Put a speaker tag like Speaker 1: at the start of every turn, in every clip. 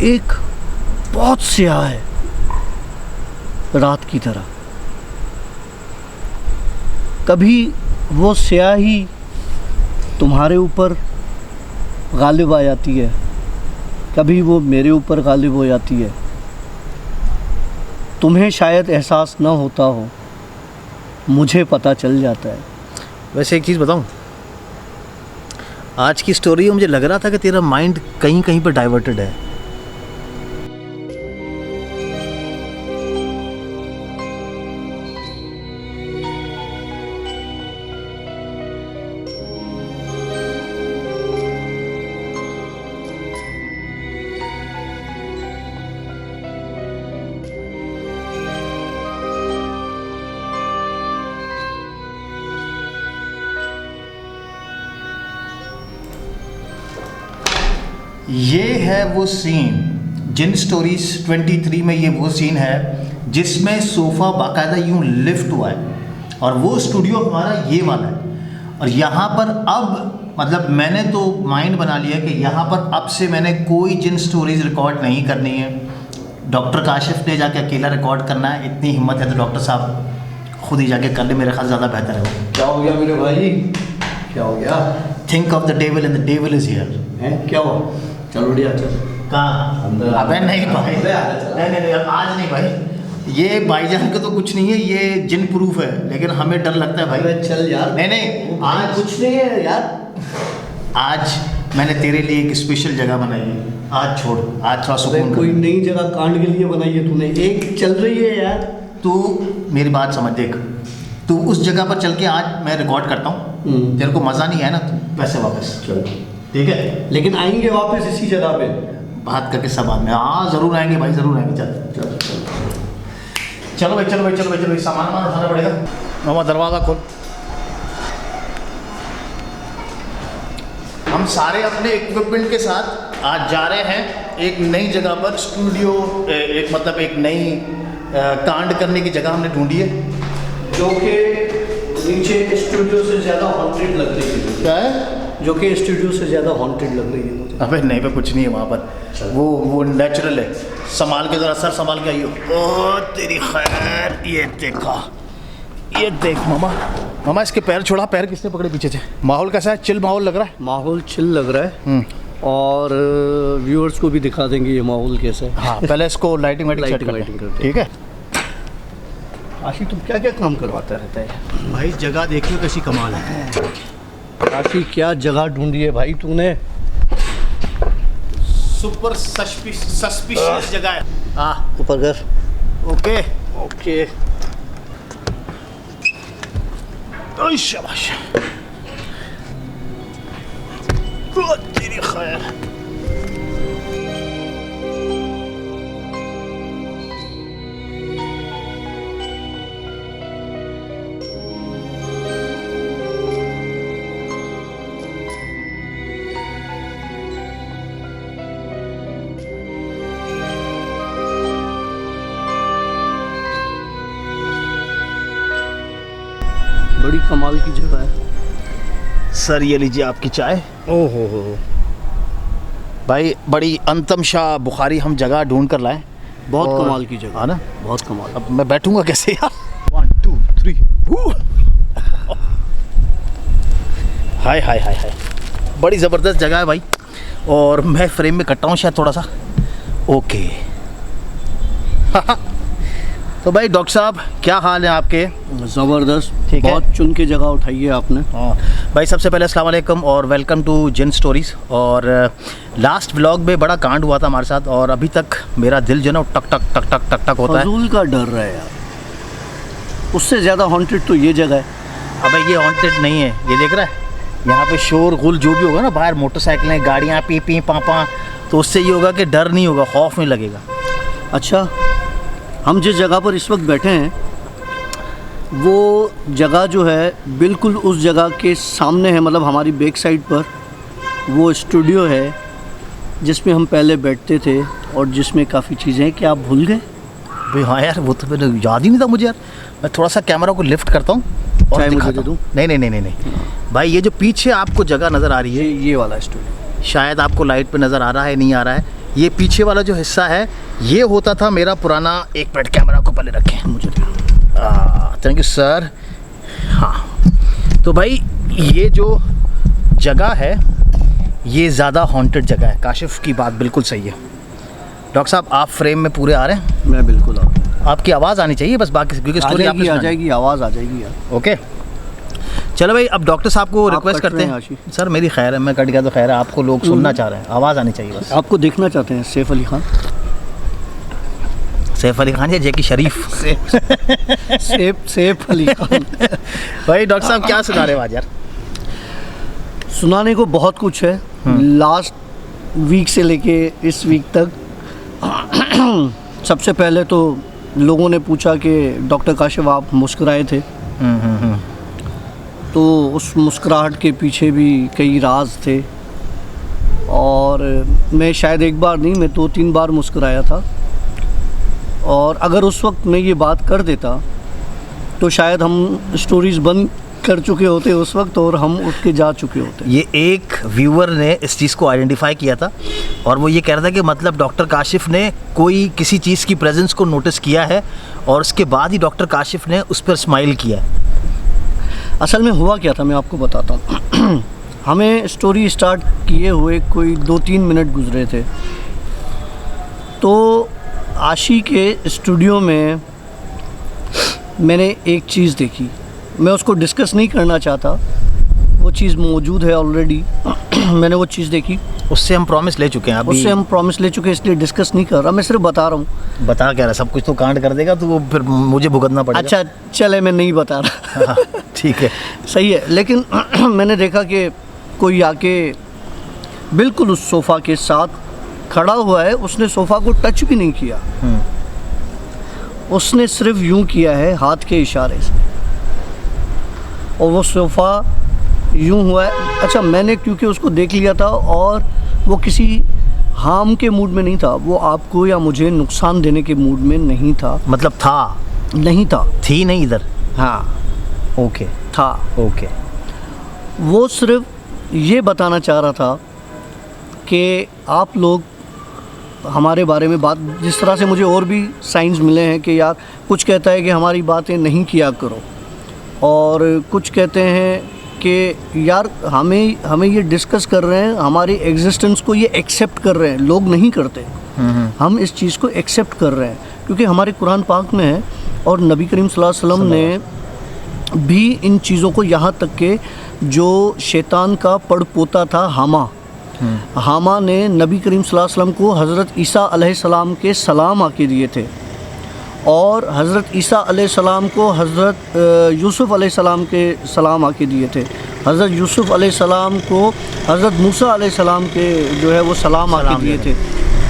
Speaker 1: एक बहुत स्याह है, रात की तरह। कभी वो स्याही तुम्हारे ऊपर गालिब आ जाती है, कभी वो मेरे ऊपर गालिब हो जाती है। तुम्हें शायद एहसास न होता हो, मुझे पता चल जाता है।
Speaker 2: वैसे एक चीज़ बताऊं, आज की स्टोरी में मुझे लग रहा था कि तेरा माइंड कहीं कहीं पर डाइवर्टेड है। ये है वो सीन, जिन स्टोरीज 23 में ये वो सीन है जिसमें सोफ़ा बाकायदा यूँ लिफ्ट हुआ है, और वो स्टूडियो हमारा ये वाला है। और यहाँ पर अब मतलब मैंने तो माइंड बना लिया कि यहाँ पर अब से मैंने कोई जिन स्टोरीज रिकॉर्ड नहीं करनी है। डॉक्टर काशिफ ने जाके अकेला रिकॉर्ड करना है, इतनी हिम्मत है तो डॉक्टर साहब खुद ही जाके कर ले, मेरे ख्याल ज़्यादा बेहतर है वो।
Speaker 1: क्या हो गया मेरे भाई, क्या हो गया?
Speaker 2: Think of the devil and the devil is here.
Speaker 1: हैं क्या हुआ? चल उड़िया चल।
Speaker 2: कहाँ?
Speaker 1: अंदर।
Speaker 2: अबे नहीं भाई, नहीं आज नहीं भाई, ये भाईजान का तो कुछ नहीं है, ये जिन प्रूफ है, लेकिन हमें डर लगता है भाई।
Speaker 1: चल यार।
Speaker 2: नहीं
Speaker 1: आज कुछ नहीं है यार।
Speaker 2: आज मैंने तेरे लिए एक स्पेशल जगह बनाई है, आज छोड़, आज थोड़ा सुकून।
Speaker 1: कोई नई जगह कांड के लिए बनाई है तूने? एक चल रही है यार।
Speaker 2: तू मेरी बात समझ, देख तू उस जगह पर चल के आज मैं रिकॉर्ड करता हूँ, तेरे को मज़ा नहीं है ना, तो पैसे वापस।
Speaker 1: चल
Speaker 2: ठीक है,
Speaker 1: लेकिन आएंगे वापस इसी जगह पे,
Speaker 2: बात करके सब बाद में। हाँ ज़रूर आएंगे भाई, ज़रूर आएंगे। चल चल चलो भाई, चलो भाई, चलो भाई, चलो भाई, सामान वामान उठाना पड़ेगा। मामा दरवाज़ा खोल। हम सारे अपने इक्विपमेंट के साथ आज जा रहे हैं एक नई जगह पर, स्टूडियो, एक मतलब एक नई कांड करने की जगह हमने ढूंढी है,
Speaker 1: जो कि नीचे स्टूडियो से ज़्यादा हॉन्टेड लग रही है।
Speaker 2: क्या है?
Speaker 1: जो कि स्टूडियो से ज़्यादा हॉन्टेड लग रही है मुझे।
Speaker 2: अबे नहीं पे कुछ नहीं है वहाँ पर, वो नेचुरल है। संभाल के ज़रा, सर संभाल के आइयो। ओ तेरी खैर, ये देखा, ये देख मामा, मामा इसके पैर छोड़ा, पैर किसने पकड़े पीछे से? माहौल कैसा है? चिल माहौल लग रहा है?
Speaker 1: माहौल चिल लग रहा है, और व्यूअर्स को भी दिखा देंगे ये माहौल कैसा है।
Speaker 2: हाँ पहले इसको लाइटिंग सेट करते हैं, ठीक है?
Speaker 1: आशी तुम क्या क्या काम करवाता रहता है
Speaker 2: भाई? जगह देखियो कैसी कमाल है।
Speaker 1: आशी क्या जगह ढूंढी है भाई तूने?
Speaker 2: सुपर सस्पिशियस जगह है। हाँ
Speaker 1: ऊपर कर।
Speaker 2: Okay
Speaker 1: okay.
Speaker 2: ओए शाबाश, ओ तेरी खैर।
Speaker 1: बड़ी कमाल की जगह है
Speaker 2: सर, ये लीजिए आपकी चाय।
Speaker 1: ओहो हो
Speaker 2: भाई बड़ी अंतम शाह बुखारी हम जगह ढूंढ कर लाए।
Speaker 1: बहुत कमाल की जगह
Speaker 2: है ना,
Speaker 1: बहुत कमाल।
Speaker 2: अब मैं बैठूंगा कैसे यार? 1 2 3 हाय हाय हाय हाय, बड़ी ज़बरदस्त जगह है भाई, और मैं फ्रेम में कटता हूँ शायद थोड़ा सा। ओके तो भाई डॉक्टर साहब क्या हाल है आपके?
Speaker 1: ज़बरदस्त,
Speaker 2: ठीक है।
Speaker 1: बहुत चुन के जगह उठाई है आपने।
Speaker 2: हाँ भाई, सबसे पहले अस्सलाम वालेकुम और वेलकम टू जिन स्टोरीज़। और लास्ट व्लॉग में बड़ा कांड हुआ था हमारे साथ, और अभी तक मेरा दिल जो ना टक टक टक टक टक टक होता है।
Speaker 1: फजूल का डर रहा है यार, उससे ज़्यादा हॉन्टेड तो ये जगह है।
Speaker 2: अबे ये हॉन्टेड नहीं है, ये देख रहा है यहाँ पे शोर गुल जो भी होगा ना, बाहर मोटरसाइकिलें गाड़ियाँ पी पी पापा, तो उससे ये होगा कि डर नहीं होगा, खौफ नहीं लगेगा।
Speaker 1: अच्छा, हम जिस जगह पर इस वक्त बैठे हैं वो जगह जो है बिल्कुल उस जगह के सामने है, मतलब हमारी बैक साइड पर वो स्टूडियो है जिसमें हम पहले बैठते थे और जिसमें काफ़ी चीज़ें हैं। क्या आप भूल गए?
Speaker 2: भाई हाँ यार, वो तो मैंने याद ही नहीं था मुझे यार। मैं थोड़ा सा कैमरा को लिफ्ट करता हूँ और
Speaker 1: चाय मुझे
Speaker 2: दिखाता
Speaker 1: दे दूँ?
Speaker 2: हूँ। नहीं नहीं नहीं नहीं नहीं भाई, ये जो पीछे आपको जगह नज़र आ रही है,
Speaker 1: ये वाला स्टूडियो
Speaker 2: शायद आपको लाइट पे नज़र आ रहा है, नहीं आ रहा है, ये पीछे वाला जो हिस्सा है ये होता था मेरा पुराना, एक मिनट कैमरा को पहले रखें मुझे, थैंक यू सर। हाँ, तो भाई ये जो जगह है ये ज़्यादा हॉन्टेड जगह है। काशिफ की बात बिल्कुल सही है। डॉक्टर साहब आप फ्रेम में पूरे आ रहे हैं?
Speaker 1: मैं बिल्कुल आ रहा हूँ।
Speaker 2: आपकी आवाज़ आनी चाहिए बस, बाकी क्योंकि स्टोरी आपने
Speaker 1: आ जाएगी, आवाज़ आ जाएगी यार।
Speaker 2: ओके चलो भाई, अब डॉक्टर साहब को रिक्वेस्ट करते हैं। सर मेरी खैर है, मैं कट गया तो खैर है, आपको लोग सुनना चाह रहे हैं, आवाज़ आनी चाहिए बस।
Speaker 1: आपको देखना चाहते हैं सैफ अली खान?
Speaker 2: सैफ अली खान या जेकी शरीफ?
Speaker 1: सैफ अली खान।
Speaker 2: भाई डॉक्टर साहब क्या सुना रहे हो आज यार?
Speaker 1: सुनाने को बहुत कुछ है। लास्ट वीक से लेके इस वीक तक सबसे पहले तो लोगों ने पूछा कि डॉक्टर काशिफ आप मुस्कुराए थे, तो उस मुस्कुराहट के पीछे भी कई राज थे, और मैं शायद एक बार नहीं, मैं 2-3 बार मुस्कुराया था। और अगर उस वक्त मैं ये बात कर देता तो शायद हम स्टोरीज़ बंद कर चुके होते उस वक्त, और हम उठ के जा चुके होते।
Speaker 2: ये एक व्यूअर ने इस चीज़ को आइडेंटिफाई किया था और वो ये कह रहा था कि मतलब डॉक्टर काशिफ ने कोई किसी चीज़ की प्रेजेंस को नोटिस किया है और उसके बाद ही डॉक्टर काशिफ ने उस पर स्माइल किया है।
Speaker 1: असल में हुआ क्या था मैं आपको बताता हूँ। हमें स्टोरी स्टार्ट किए हुए कोई 2-3 मिनट गुजरे थे, तो आशी के स्टूडियो में मैंने एक चीज़ देखी। मैं उसको डिस्कस नहीं करना चाहता, वो चीज़ मौजूद है ऑलरेडी। मैंने वो चीज़ देखी,
Speaker 2: उससे हम प्रॉमिस ले चुके हैं अभी।
Speaker 1: उससे हम प्रॉमिस ले चुके हैं, इसलिए डिस्कस नहीं कर रहा, मैं सिर्फ बता रहा हूँ।
Speaker 2: बता क्या रहा, सब कुछ तो कांड कर देगा तो वो फिर मुझे भुगतना पड़ेगा।
Speaker 1: अच्छा चले, मैं नहीं बता रहा।
Speaker 2: हाँ, ठीक है
Speaker 1: सही है। लेकिन मैंने देखा कि कोई आके बिल्कुल उस सोफ़ा के साथ खड़ा हुआ है, उसने सोफ़ा को टच भी नहीं किया, उसने सिर्फ यूं किया है हाथ के इशारे से, और वो सोफ़ा यूं हुआ है। अच्छा, मैंने क्योंकि उसको देख लिया था और वो किसी हार्म के मूड में नहीं था, वो आपको या मुझे नुकसान देने के मूड में नहीं था।
Speaker 2: मतलब था
Speaker 1: नहीं था,
Speaker 2: थी नहीं इधर।
Speaker 1: हाँ
Speaker 2: ओके
Speaker 1: था।
Speaker 2: ओके,
Speaker 1: वो सिर्फ ये बताना चाह रहा था कि आप लोग हमारे बारे में बात, जिस तरह से मुझे और भी साइंस मिले हैं कि यार कुछ कहता है कि हमारी बातें नहीं किया करो, और कुछ कहते हैं कि यार हमें ये डिस्कस कर रहे हैं, हमारी एग्जिस्टेंस को ये एक्सेप्ट कर रहे हैं। लोग नहीं करते, हम इस चीज़ को एक्सेप्ट कर रहे हैं क्योंकि हमारे कुरान पाक में है, और नबी करीम सल्लल्लाहु अलैहि वसल्लम ने भी इन चीज़ों को, यहाँ तक के जो शैतान का पड़पोता था हामा ने नबी करीम सल्लल्लाहु अलैहि वसल्लम को हज़रत ईसा अलैहिस्सलाम के सलाम आके दिए थे, और हज़रत ईसा अलैहिस्सलाम को हज़रत यूसुफ़ अलैहिस्सलाम के सलाम आके दिए थे, हज़रत यूसुफ़ अलैहिस्सलाम को हज़रत मूसा अलैहिस्सलाम के जो है वो सलाम आके दिए थे।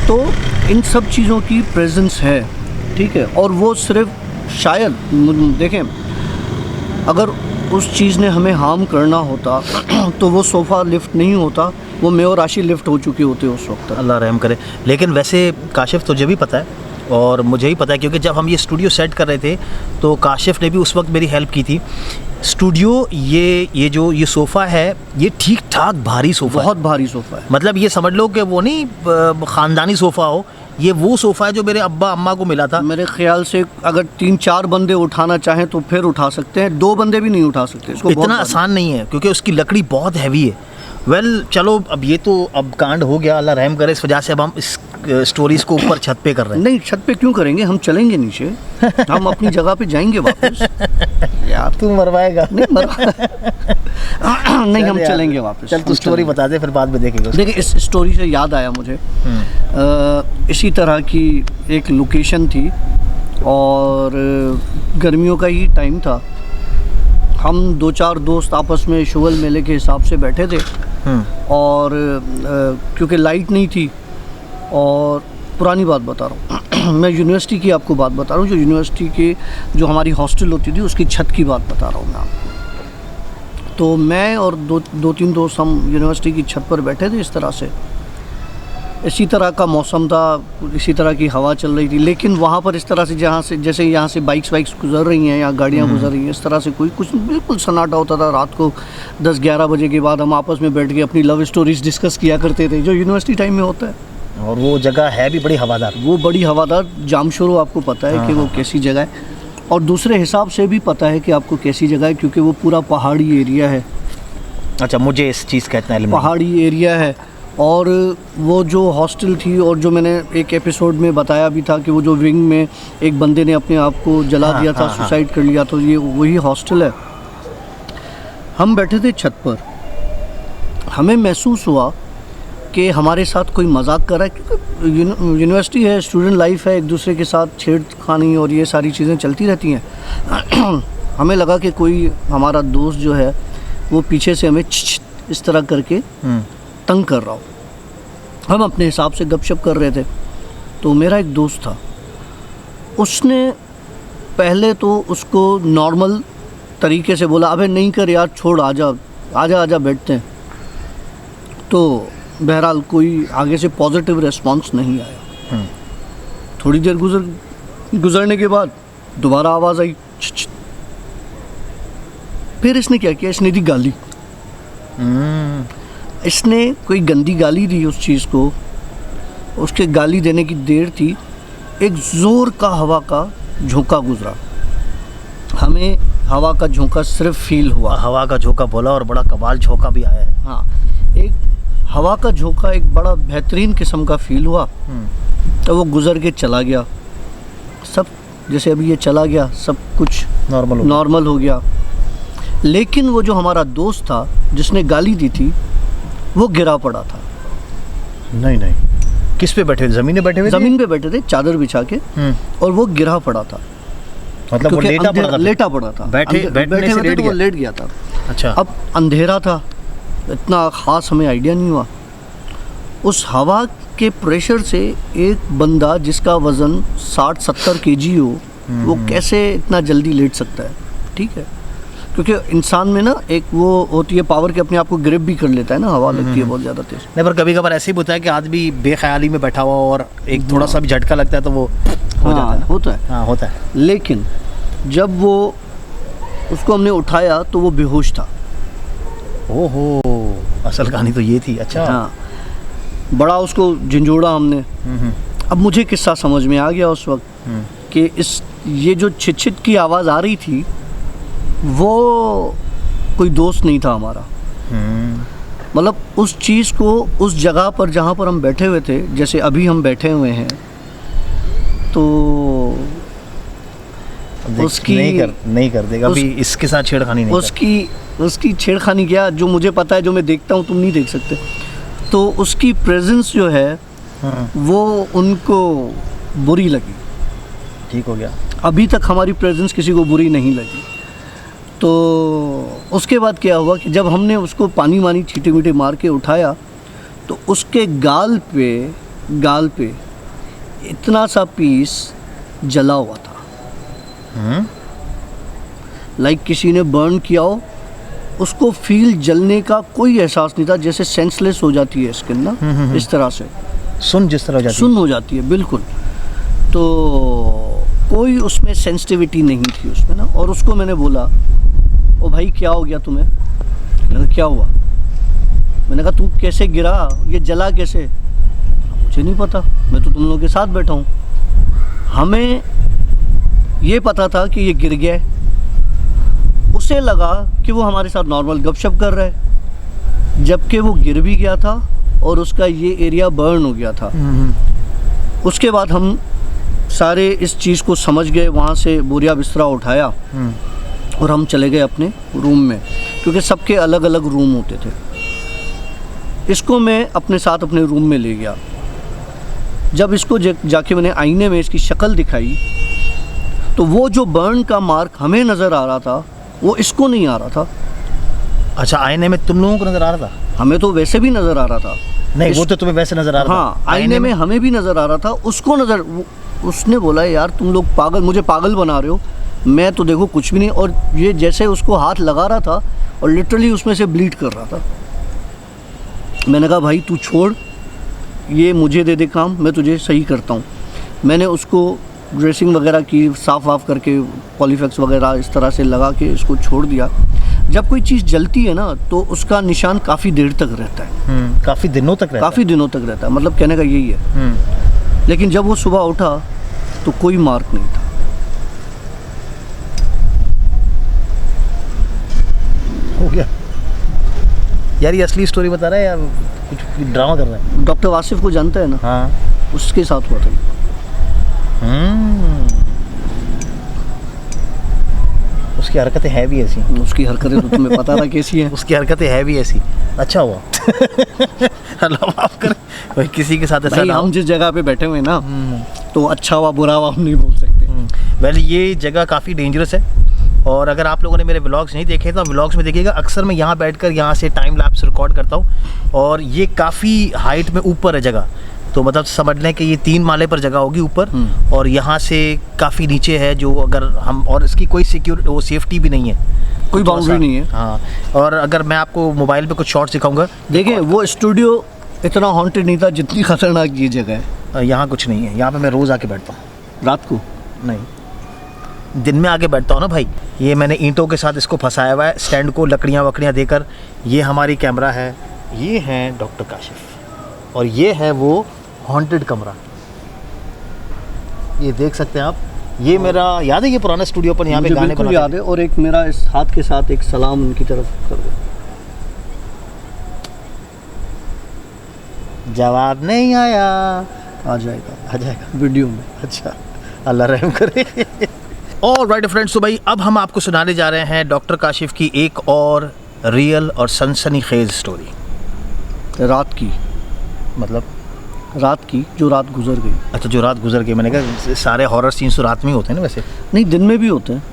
Speaker 1: तो इन सब चीज़ों की प्रेजेंस है, ठीक है। और वो सिर्फ शायद देखें, अगर उस चीज़ ने हमें हार्म करना होता तो वो सोफ़ा लिफ्ट नहीं होता, वो मैं और आशी लिफ्ट हो चुके होते उस वक्त।
Speaker 2: अल्लाह रहम करे। लेकिन वैसे काशिफ तुझे भी पता है और मुझे ही पता है, क्योंकि जब हम ये स्टूडियो सेट कर रहे थे तो काशिफ ने भी उस वक्त मेरी हेल्प की थी। स्टूडियो ये जो ये सोफ़ा है ये ठीक ठाक भारी सोफ़ा,
Speaker 1: बहुत भारी सोफ़ा है।
Speaker 2: मतलब ये समझ लो कि वो नहीं ख़ानदानी सोफ़ा हो, ये वो सोफ़ा है जो मेरे अब्बा अम्मा को मिला था।
Speaker 1: मेरे ख्याल से अगर 3-4 बंदे उठाना चाहें तो फिर उठा सकते हैं, 2 बंदे भी नहीं उठा सकते इसको।
Speaker 2: इतना आसान नहीं है क्योंकि उसकी लकड़ी बहुत हैवी है। चलो अब ये तो अब कांड हो गया, अल्लाह रहम करे। इस वजह से अब हम इस स्टोरीज़ को ऊपर छत पे कर रहे हैं।
Speaker 1: नहीं, छत पे क्यों करेंगे, हम चलेंगे नीचे, हम अपनी जगह पे जाएंगे वापस।
Speaker 2: यार तू मरवाएगा?
Speaker 1: नहीं हम चलेंगे वापस।
Speaker 2: चल तू स्टोरी बता दे, फिर बाद में देखेंगे।
Speaker 1: देखिए, इस स्टोरी से याद आया मुझे, इसी तरह की एक लोकेशन थी और गर्मियों का ही टाइम था। हम 2-4 दोस्त आपस में शुगल मेले के हिसाब से बैठे थे, और क्योंकि लाइट नहीं थी, और पुरानी बात बता रहा हूँ मैं यूनिवर्सिटी की आपको बात बता रहा हूँ, जो यूनिवर्सिटी के जो हमारी हॉस्टल होती थी उसकी छत की बात बता रहा हूँ मैं आपको। तो मैं और 2-3 दोस्त हम यूनिवर्सिटी की छत पर बैठे थे। इस तरह से, इसी तरह का मौसम था, इसी तरह की हवा चल रही थी, लेकिन वहाँ पर इस तरह से जैसे यहाँ से बाइक्स गुजर रही हैं या गाड़ियाँ गुजर रही हैं, इस तरह से कुछ बिल्कुल सन्नाटा होता था। रात को 10-11 बजे के बाद हम आपस में बैठ के अपनी लव स्टोरीज डिस्कस किया करते थे, जो यूनिवर्सिटी टाइम में होता है।
Speaker 2: और वो जगह है भी बड़ी हवादार।
Speaker 1: वो बड़ी हवादार, जामशोरो आपको पता है कि वो कैसी जगह है, और दूसरे हिसाब से भी पता है कि आपको कैसी जगह है, क्योंकि वो पूरा पहाड़ी एरिया है।
Speaker 2: अच्छा, मुझे इस चीज़ का इतना इल्म नहीं।
Speaker 1: पहाड़ी एरिया है, और वो जो हॉस्टल थी, और जो मैंने एक एपिसोड में बताया भी था कि वो जो विंग में एक बंदे ने अपने आप को जला दिया था, सुसाइड कर लिया, तो ये वही हॉस्टल है। हम बैठे थे छत पर, हमें महसूस हुआ कि हमारे साथ कोई मजाक कर रहा है, क्योंकि यूनिवर्सिटी है, स्टूडेंट लाइफ है, एक दूसरे के साथ छेड़खानी और ये सारी चीज़ें चलती रहती हैं। हमें लगा कि कोई हमारा दोस्त जो है वो पीछे से हमें इस तरह करके तंग कर रहा हो। हम अपने हिसाब से गपशप कर रहे थे, तो मेरा एक दोस्त था, उसने पहले तो उसको नॉर्मल तरीके से बोला, अबे नहीं कर यार, छोड़, आजा आजा आजा, बैठते हैं। तो बहरहाल कोई आगे से पॉजिटिव रिस्पांस नहीं आया। थोड़ी देर गुजरने के बाद दोबारा आवाज़ आई, फिर इसने क्या किया, इसने दी गाली। इसने कोई गंदी गाली दी उस चीज़ को। उसके गाली देने की देर थी, एक ज़ोर का हवा का झोंका गुजरा। हमें हवा का झोंका सिर्फ फील हुआ।
Speaker 2: हवा का झोंका बोला, और बड़ा कमाल झोंका भी आया है।
Speaker 1: हाँ, एक हवा का झोंका, एक बड़ा बेहतरीन किस्म का फील हुआ। तो वो गुजर के चला गया। सब जैसे अभी ये चला गया, सब कुछ नॉर्मल हो गया। लेकिन वो जो हमारा दोस्त था जिसने गाली दी थी, वो गिरा पड़ा था।
Speaker 2: नहीं, किस पे बैठे थे? ज़मीन पे बैठे हुए?
Speaker 1: ज़मीन पे बैठे थे, चादर बिछा के, और वो गिरा पड़ा था।
Speaker 2: मतलब वो
Speaker 1: लेटा पड़ा था।
Speaker 2: बैठे से
Speaker 1: लेट गया था।
Speaker 2: अच्छा।
Speaker 1: अब अंधेरा था, इतना ख़ास हमें आइडिया नहीं हुआ। उस हवा के प्रेशर से एक बंदा जिसका वज़न 60-70 kg हो, वो कैसे इतना जल्दी लेट सकता है? ठीक है, क्योंकि इंसान में ना एक वो होती है पावर, के अपने आप को ग्रिप भी कर लेता है ना, हवा लगती है बहुत ज़्यादा तेज।
Speaker 2: नहीं, पर कभी कभार ऐसे ही होता है कि आदमी बेख्याली में बैठा हुआ और एक थोड़ा सा भी झटका लगता है तो वो हो जाता है।
Speaker 1: होता है।
Speaker 2: हाँ, होता है।
Speaker 1: लेकिन जब वो उसको हमने उठाया तो वो बेहोश था।
Speaker 2: ओहो, असल कहानी तो ये थी। अच्छा।
Speaker 1: हाँ, बड़ा उसको झंझोड़ा हमने। अब मुझे किस्सा समझ में आ गया उस वक्त कि ये जो छिट की आवाज़ आ रही थी, वो कोई दोस्त नहीं था हमारा। मतलब उस चीज़ को उस जगह पर जहाँ पर हम बैठे हुए थे, जैसे अभी हम बैठे हुए हैं, तो उसकी
Speaker 2: नहीं कर देगा अभी इसके साथ छेड़खानी नहीं।
Speaker 1: उसकी छेड़खानी क्या, जो मुझे पता है, जो मैं देखता हूँ, तुम नहीं देख सकते। तो उसकी प्रेजेंस जो है वो उनको बुरी लगी।
Speaker 2: ठीक हो गया।
Speaker 1: अभी तक हमारी प्रेजेंस किसी को बुरी नहीं लगी। तो उसके बाद क्या हुआ कि जब हमने उसको पानी वानी छींटे मीठे मार के उठाया, तो उसके गाल पे इतना सा पीस जला हुआ था। लाइक किसी ने बर्न किया हो। उसको फील जलने का कोई एहसास नहीं था, जैसे सेंसलेस हो जाती है स्किन ना, इस तरह से
Speaker 2: जिस तरह
Speaker 1: सुन्न हो जाती है बिल्कुल। तो कोई उसमें सेंसिटिविटी नहीं थी उसमें ना। और उसको मैंने बोला, ओ भाई क्या हो गया तुम्हें? मैंने कहा क्या हुआ? मैंने कहा तू कैसे गिरा, ये जला कैसे? मुझे नहीं पता, मैं तो तुम लोगों के साथ बैठा हूँ। हमें ये पता था कि ये गिर गया है। उसे लगा कि वो हमारे साथ नॉर्मल गपशप कर रहा है, जबकि वो गिर भी गया था और उसका ये एरिया बर्न हो गया था। उसके बाद हम सारे इस चीज़ को समझ गए, वहाँ से बोरिया बिस्तरा उठाया और हम चले गए अपने रूम में, क्योंकि सबके अलग अलग रूम होते थे। इसको मैं अपने साथ अपने रूम में ले गया। जब इसको जाके मैंने आईने में इसकी शक्ल दिखाई, तो वो जो बर्न का मार्क हमें नज़र आ रहा था, वो इसको नहीं आ रहा था।
Speaker 2: अच्छा, आईने में तुम लोगों को नज़र आ रहा था?
Speaker 1: हमें तो वैसे भी नज़र आ रहा था।
Speaker 2: नहीं, वो तो तुम्हें वैसे नज़र आ रहा था।
Speaker 1: हाँ, आईने में हमें भी नज़र आ रहा था, उसको उसने बोला यार तुम लोग मुझे पागल बना रहे हो, मैं तो देखो कुछ भी नहीं। और ये जैसे उसको हाथ लगा रहा था और लिटरली उसमें से ब्लीड कर रहा था। मैंने कहा भाई तू छोड़, ये मुझे दे दे काम, मैं तुझे सही करता हूँ। मैंने उसको ड्रेसिंग वगैरह की, साफ़ वाफ करके पॉलीफेक्स वगैरह इस तरह से लगा के इसको छोड़ दिया। जब कोई चीज़ जलती है ना तो उसका निशान काफ़ी देर तक रहता है,
Speaker 2: काफ़ी दिनों तक रहता
Speaker 1: काफ़ी दिनों तक रहता है, मतलब कहने का यही है।
Speaker 2: है।
Speaker 1: लेकिन जब वो सुबह उठा तो कोई मार्क नहीं था।
Speaker 2: हो गया यार, ये असली स्टोरी बता रहा है या कुछ ड्रामा कर रहा है?
Speaker 1: डॉक्टर वासिफ को जानता है ना,
Speaker 2: हाँ।
Speaker 1: उसके साथ हुआ था ये।
Speaker 2: उसकी हरकतें है भी ऐसी।
Speaker 1: उसकी हरकतें तो तुम्हें पता था कैसी हैं।
Speaker 2: उसकी हरकतें है भी ऐसी। अच्छा हुआ। अल्लाह माफ करे, भाई किसी के साथ ऐसा
Speaker 1: भाई
Speaker 2: ना हो।
Speaker 1: हम जिस जगह पे बैठे हुए हैं ना, तो अच्छा हुआ बुरा हुआ हम नहीं बोल सकते।
Speaker 2: वेल ये जगह काफ़ी डेंजरस है, और अगर आप लोगों ने मेरे व्लॉग्स नहीं देखे तो व्लॉग्स में देखिएगा, अक्सर मैं यहाँ बैठकर यहाँ से टाइम लैप्स रिकॉर्ड करता हूँ, और ये काफ़ी हाइट में ऊपर है जगह, तो मतलब समझ लें कि ये 3 माले पर जगह होगी ऊपर, और यहाँ से काफ़ी नीचे है, जो अगर हम, और इसकी कोई सिक्योर वो सेफ्टी भी नहीं है,
Speaker 1: कोई बाउंड्री नहीं है।
Speaker 2: हाँ, और अगर मैं आपको मोबाइल पे कुछ शॉर्ट्स दिखाऊंगा,
Speaker 1: देखिए वो स्टूडियो इतना हॉन्टेड नहीं था जितनी खतरनाक ये जगह है।
Speaker 2: यहाँ कुछ नहीं है, यहाँ पे मैं रोज़ आके बैठता हूँ।
Speaker 1: रात को
Speaker 2: नहीं, दिन में आके बैठता हूँ ना भाई। ये मैंने ईंटों के साथ इसको फंसाया हुआ है, स्टैंड को लकड़ियाँ वकड़ियाँ देकर। ये हमारी कैमरा है, ये है डॉक्टर काशिफ, और ये है वो हॉन्टेड कमरा। ये देख सकते हैं आप, ये मेरा याद है, ये पुराना स्टूडियो पर यहाँ पे
Speaker 1: मुझे
Speaker 2: गाने
Speaker 1: बिल्कुल
Speaker 2: बनाते
Speaker 1: याद
Speaker 2: थे।
Speaker 1: है। और एक मेरा इस हाथ के साथ एक सलाम उनकी तरफ कर दो।
Speaker 2: जवाब नहीं आया।
Speaker 1: आ जाएगा,
Speaker 2: आ जाएगा
Speaker 1: वीडियो में।
Speaker 2: अच्छा, अल्लाह रहम करे। और राइट फ्रेंड्स, तो भाई अब हम आपको सुनाने जा रहे हैं डॉक्टर काशिफ की एक और रियल और सनसनीखेज स्टोरी।
Speaker 1: रात की,
Speaker 2: मतलब
Speaker 1: रात की जो रात गुजर गई।
Speaker 2: अच्छा, जो रात गुजर गई। मैंने कहा सारे हॉरर सीन्स तो रात में ही होते हैं ना वैसे।
Speaker 1: नहीं, दिन में भी होते हैं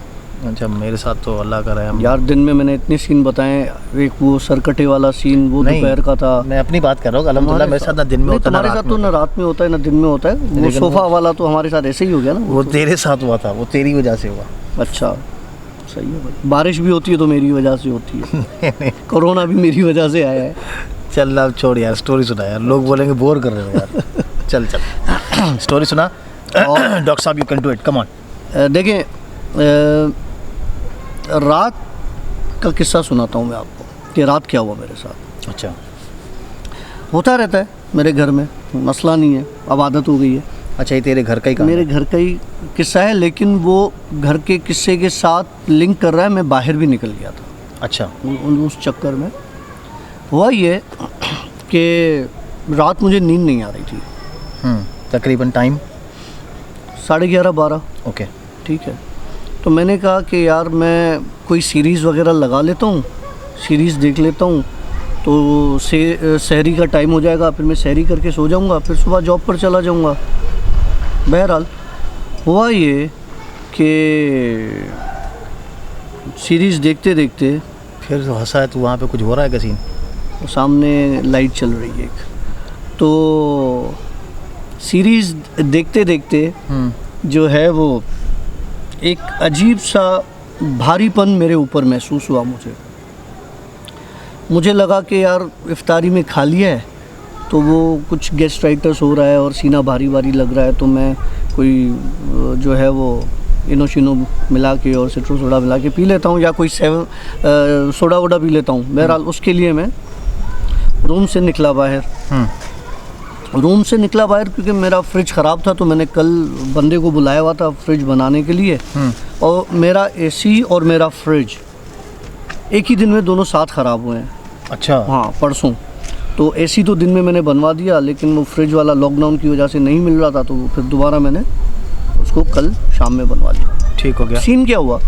Speaker 2: अच्छा, मेरे साथ तो अल्लाह का रहम।
Speaker 1: यार। दिन में मैंने इतने सीन बताए। एक वो सरकटे वाला सीन, वो
Speaker 2: नहीं,
Speaker 1: दोपहर का था।
Speaker 2: मैं अपनी बात कर रहा हूँ, अल्हम्दुलिल्लाह मेरे साथ ना दिन में होता ना
Speaker 1: तुम्हारे
Speaker 2: रात
Speaker 1: साथ तो
Speaker 2: में
Speaker 1: ना
Speaker 2: होता।
Speaker 1: रात में होता है ना दिन में होता है। वो
Speaker 2: लेकिन
Speaker 1: सोफा वाला तो हमारे साथ ऐसे ही हो गया ना।
Speaker 2: वो तेरे साथ हुआ था, वो तेरी वजह से हुआ।
Speaker 1: अच्छा, सही है भाई। बारिश भी होती है तो मेरी वजह से होती है। कोरोना भी मेरी वजह से आया है।
Speaker 2: चल अब छोड़ यार, स्टोरी सुना यार, लोग बोलेंगे बोर कर रहे हो यार। चल चल स्टोरी सुना। डॉक्टर साहब, you can do it, come on.
Speaker 1: देखें, रात का किस्सा सुनाता हूँ मैं आपको कि रात क्या हुआ मेरे साथ।
Speaker 2: अच्छा,
Speaker 1: होता रहता है मेरे घर में, मसला नहीं है, अब आदत हो गई है।
Speaker 2: अच्छा, ये तेरे घर का ही काम
Speaker 1: मेरे
Speaker 2: है?
Speaker 1: घर का ही किस्सा है, लेकिन वो घर के किस्से के साथ लिंक कर रहा है। मैं बाहर भी निकल गया था
Speaker 2: अच्छा,
Speaker 1: उस चक्कर में। हुआ ये कि रात मुझे नींद नहीं आ रही थी।
Speaker 2: तकरीबन टाइम
Speaker 1: 11:30-12।
Speaker 2: ओके।
Speaker 1: ठीक है, तो मैंने कहा कि यार मैं कोई सीरीज़ वगैरह लगा लेता हूँ, सीरीज़ देख लेता हूँ, तो सहरी का टाइम हो जाएगा, फिर मैं सहरी करके सो जाऊँगा, फिर सुबह जॉब पर चला जाऊँगा। बहरहाल हुआ ये कि सीरीज़ देखते देखते
Speaker 2: फिर तो हंसा है तू, वहाँ पे कुछ हो रहा है क्या सीन?
Speaker 1: सामने लाइट चल रही है एक, तो सीरीज़ देखते देखते जो है वो एक अजीब सा भारीपन मेरे ऊपर महसूस हुआ। मुझे लगा कि यार इफ्तारी में खा लिया है तो वो कुछ गैस्ट्राइटिस हो रहा है और सीना भारी भारी लग रहा है, तो मैं कोई जो है वो इनोशिनो मिला के और सिट्रो सोडा मिला के पी लेता हूँ, या कोई सोडा वोडा पी लेता हूँ। बहरहाल उसके लिए मैं रूम से निकला बाहर। रूम से निकला बाहर क्योंकि मेरा फ्रिज ख़राब था, तो मैंने कल बंदे को बुलाया हुआ था फ्रिज बनाने के लिए। और मेरा एसी और मेरा फ्रिज एक ही दिन में दोनों साथ ख़राब हुए हैं।
Speaker 2: अच्छा,
Speaker 1: हाँ, परसों। तो एसी तो दिन में मैंने बनवा दिया, लेकिन वो फ्रिज वाला लॉकडाउन की वजह से नहीं मिल रहा था, तो फिर दोबारा मैंने उसको कल शाम में बनवा दिया।
Speaker 2: ठीक हो गया।
Speaker 1: सीन क्या हुआ,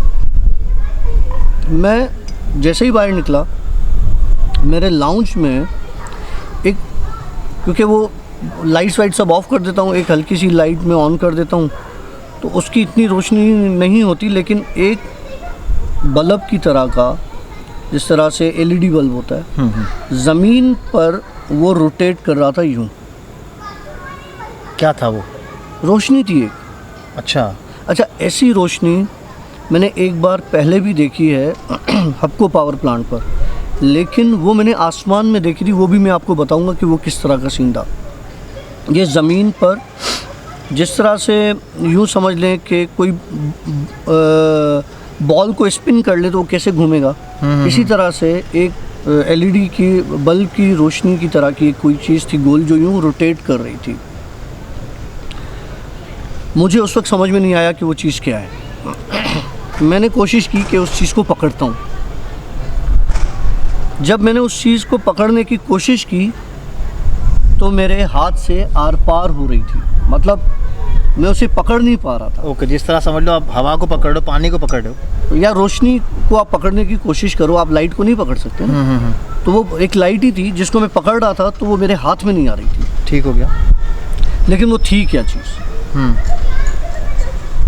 Speaker 1: मैं जैसे ही बाहर निकला, मेरे लाउंज में एक, क्योंकि वो लाइट्स वाइट सब ऑफ कर देता हूँ, एक हल्की सी लाइट में ऑन कर देता हूँ, तो उसकी इतनी रोशनी नहीं होती, लेकिन एक बल्ब की तरह का, जिस तरह से एलईडी बल्ब होता है, ज़मीन पर वो रोटेट कर रहा था यूँ।
Speaker 2: क्या था वो?
Speaker 1: रोशनी थी एक। अच्छा, ऐसी रोशनी मैंने एक बार पहले भी देखी है हपको पावर प्लांट पर, लेकिन वो मैंने आसमान में देखी थी। वो भी मैं आपको बताऊंगा कि वो किस तरह का सीन था। ये ज़मीन पर जिस तरह से यूँ समझ लें कि कोई बॉल को स्पिन कर ले तो वो कैसे घूमेगा, इसी तरह से एक एलईडी की बल्ब की रोशनी की तरह की कोई चीज़ थी गोल, जो यूं रोटेट कर रही थी। मुझे उस वक्त समझ में नहीं आया कि वो चीज़ क्या है। मैंने कोशिश की कि उस चीज़ को पकड़ता हूँ। जब मैंने उस चीज़ को पकड़ने की कोशिश की तो मेरे हाथ से आर पार हो रही थी, मतलब मैं उसे पकड़ नहीं पा रहा था।
Speaker 2: ओके, जिस तरह समझ लो आप हवा को पकड़ लो, पानी को पकड़ लो,
Speaker 1: या रोशनी को आप पकड़ने की कोशिश करो, आप लाइट को नहीं पकड़ सकते ना। तो वो एक लाइट ही थी जिसको मैं पकड़ रहा था, तो वो मेरे हाथ में नहीं आ रही थी।
Speaker 2: ठीक हो गया।
Speaker 1: लेकिन वो थी क्या चीज़,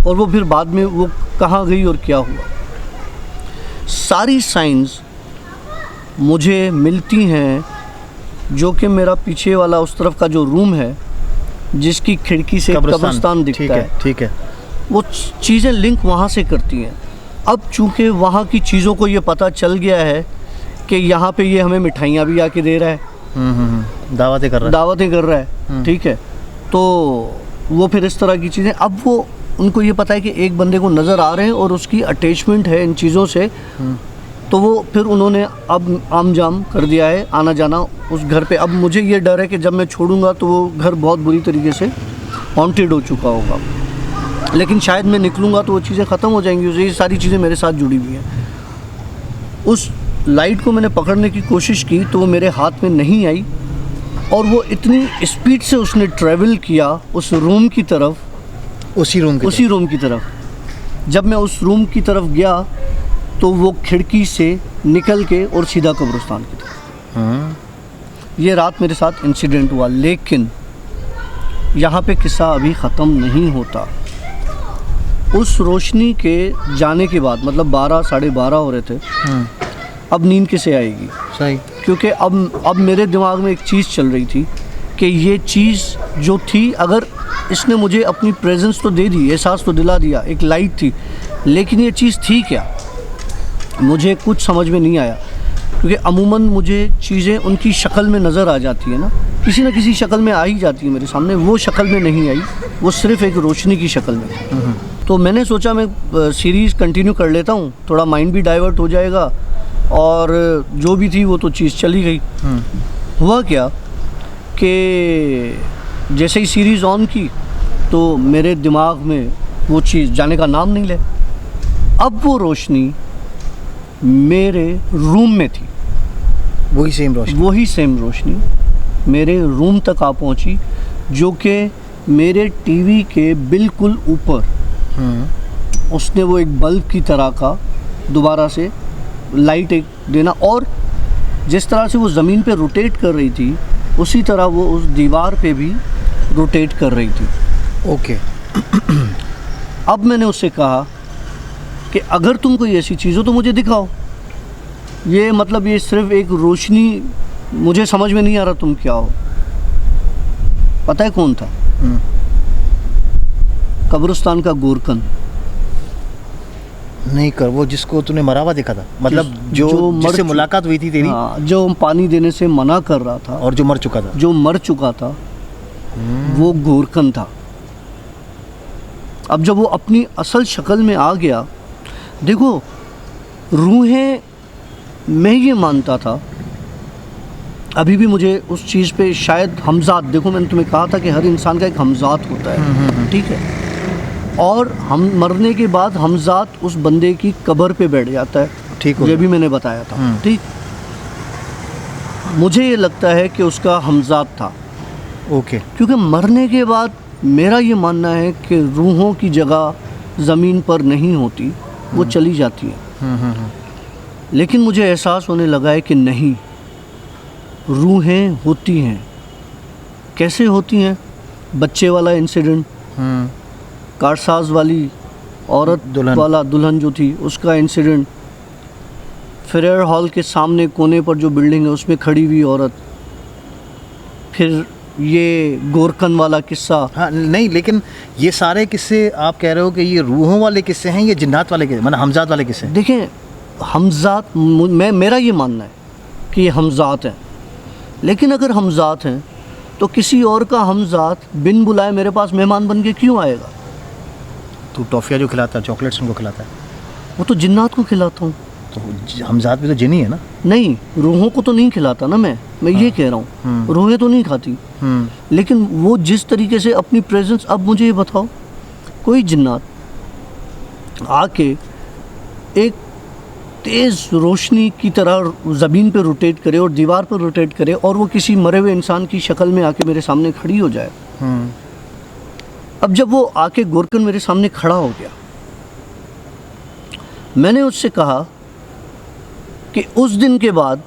Speaker 1: और वो फिर बाद में वो कहाँ गई और क्या हुआ। सारी साइंस मुझे मिलती हैं, जो कि मेरा पीछे वाला उस तरफ का जो रूम है, जिसकी खिड़की से कब्रिस्तान दिखता है,
Speaker 2: ठीक है,
Speaker 1: वो चीज़ें लिंक वहाँ से करती हैं। अब चूँकि वहाँ की चीज़ों को ये पता चल गया है कि यहाँ पे ये हमें मिठाइयाँ भी आके दे रहा है,
Speaker 2: दावतें कर रहा
Speaker 1: है, ठीक है। तो वो फिर इस तरह की चीज़ें, अब वो उनको ये पता है कि एक बंदे को नज़र आ रहे हैं और उसकी अटैचमेंट है इन चीज़ों से, तो वो फिर उन्होंने अब आम जाम कर दिया है आना जाना उस घर पे। अब मुझे ये डर है कि जब मैं छोड़ूंगा तो वो घर बहुत बुरी तरीके से हॉन्टेड हो चुका होगा, लेकिन शायद मैं निकलूँगा तो वो चीज़ें ख़त्म हो जाएंगी। ये सारी चीज़ें मेरे साथ जुड़ी हुई हैं। उस लाइट को मैंने पकड़ने की कोशिश की तो वो मेरे हाथ में नहीं आई, और वो इतनी स्पीड से उसने ट्रैवल किया उस रूम की तरफ, उसी रूम की तरफ। जब मैं उस रूम की तरफ गया तो वो खिड़की से निकल के और सीधा कब्रिस्तान की तरफ। ये रात मेरे साथ इंसिडेंट हुआ, लेकिन यहाँ पे किस्सा अभी ख़त्म नहीं होता। उस रोशनी के जाने के बाद, मतलब 12 साढ़े 12 हो रहे थे, अब नींद कैसे आएगी।
Speaker 2: सही,
Speaker 1: क्योंकि अब मेरे दिमाग में एक चीज़ चल रही थी कि ये चीज़ जो थी, अगर इसने मुझे अपनी प्रेजेंस तो दे दी, एहसास तो दिला दिया, एक लाइट थी, लेकिन ये चीज़ थी क्या, मुझे कुछ समझ में नहीं आया। क्योंकि अमूमन मुझे चीज़ें उनकी शक्ल में नज़र आ जाती है ना किसी शक्ल में आ ही जाती है मेरे सामने। वो शक्ल में नहीं आई, वो सिर्फ़ एक रोशनी की शक्ल में। तो मैंने सोचा मैं सीरीज़ कंटिन्यू कर लेता हूँ, थोड़ा माइंड भी डाइवर्ट हो जाएगा, और जो भी थी वो तो चीज़ चली गई। हुआ क्या कि जैसे ही सीरीज़ ऑन की तो मेरे दिमाग में वो चीज़ जाने का नाम नहीं ले। अब वो रोशनी मेरे रूम में थी,
Speaker 2: वही सेम रोशनी
Speaker 1: मेरे रूम तक आ पहुंची, जो कि मेरे टीवी के बिल्कुल ऊपर उसने वो एक बल्ब की तरह का दोबारा से लाइट एक देना, और जिस तरह से वो ज़मीन पे रोटेट कर रही थी उसी तरह वो उस दीवार पे भी रोटेट कर रही थी।
Speaker 2: ओके।
Speaker 1: अब मैंने उससे कहा कि अगर तुम कोई ऐसी चीज़ हो तो मुझे दिखाओ। ये मतलब ये सिर्फ एक रोशनी, मुझे समझ में नहीं आ रहा तुम क्या हो। पता है कौन था? कब्रिस्तान का गोरकन।
Speaker 2: नहीं कर, वो जिसको तूने मरा हुआ देखा था, मतलब जो जिससे मुलाकात हुई थी तेरी।
Speaker 1: हाँ, जो पानी देने से मना कर रहा था
Speaker 2: और जो मर चुका था,
Speaker 1: वो गोरकन था। अब जब वो अपनी असल शक्ल में आ गया, देखो रूहें, मैं ये मानता था, अभी भी मुझे उस चीज़ पे शायद हमज़ात, देखो मैंने तुम्हें कहा था कि हर इंसान का एक हमज़ात होता है, ठीक है, और हम मरने के बाद हमज़ात उस बंदे की कब्र पे बैठ जाता है,
Speaker 2: ठीक,
Speaker 1: ये भी मैंने बताया था, ठीक। मुझे ये लगता है कि उसका हमज़ात था,
Speaker 2: ओके,
Speaker 1: क्योंकि मरने के बाद मेरा ये मानना है कि रूहों की जगह ज़मीन पर नहीं होती, वो चली जाती है। लेकिन मुझे एहसास होने लगा है कि नहीं, रूहें होती हैं। कैसे होती हैं? बच्चे वाला इंसिडेंट, कारसाज वाली औरत वाला दुल्हन जो थी उसका इंसिडेंट, फेयर हॉल के सामने कोने पर जो बिल्डिंग है उसमें खड़ी हुई औरत, फिर ये गोरकन वाला किस्सा।
Speaker 2: हाँ, नहीं, लेकिन ये सारे किस्से आप कह रहे हो कि ये रूहों वाले किस्से हैं, ये जिन्नात वाले किस्से, मतलब हमज़ात वाले किस्से?
Speaker 1: देखें, हमज़ात, मेरा ये मानना है कि ये हमज़ात हैं, लेकिन अगर हमज़ात हैं तो किसी और का हमज़ात बिन बुलाए मेरे पास मेहमान बन के क्यों आएगा?
Speaker 2: तू टॉफ़ियाँ जो खिलाता है, चॉकलेट्स उनको खिलाता है,
Speaker 1: वो तो जिन्नात को खिलाता हूँ।
Speaker 2: तो हमजात भी तो जिन ही है ना।
Speaker 1: नहीं, रूहों को तो नहीं खिलाता ना मैं ये कह रहा हूँ, रूहें तो नहीं खाती। लेकिन वो जिस तरीके से अपनी प्रेजेंस, अब मुझे ये बताओ, कोई जिन्नात आके एक तेज़ रोशनी की तरह ज़मीन पे रोटेट करे और दीवार पर रोटेट करे और वो किसी मरे हुए इंसान की शक्ल में आके मेरे सामने खड़ी हो जाए। अब जब वो आके गोरकन मेरे सामने खड़ा हो गया, मैंने उससे कहा कि उस दिन के बाद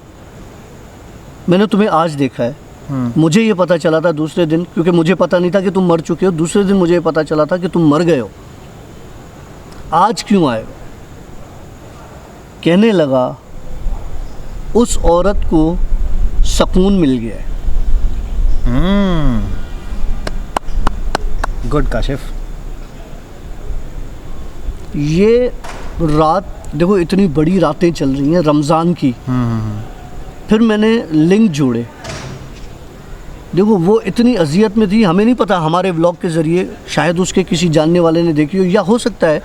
Speaker 1: मैंने तुम्हें आज देखा है। मुझे ये पता चला था दूसरे दिन, क्योंकि मुझे पता नहीं था कि तुम मर चुके हो, दूसरे दिन मुझे पता चला था कि तुम मर गए हो। आज क्यों आए हो? कहने लगा उस औरत को सुकून मिल गया है।
Speaker 2: गुड काशिफ।
Speaker 1: ये रात देखो, इतनी बड़ी रातें चल रही हैं रमज़ान की। फिर मैंने लिंक जोड़े, देखो वो इतनी अजियत में थी, हमें नहीं पता, हमारे व्लॉग के ज़रिए शायद उसके किसी जानने वाले ने देखी हो, या हो सकता है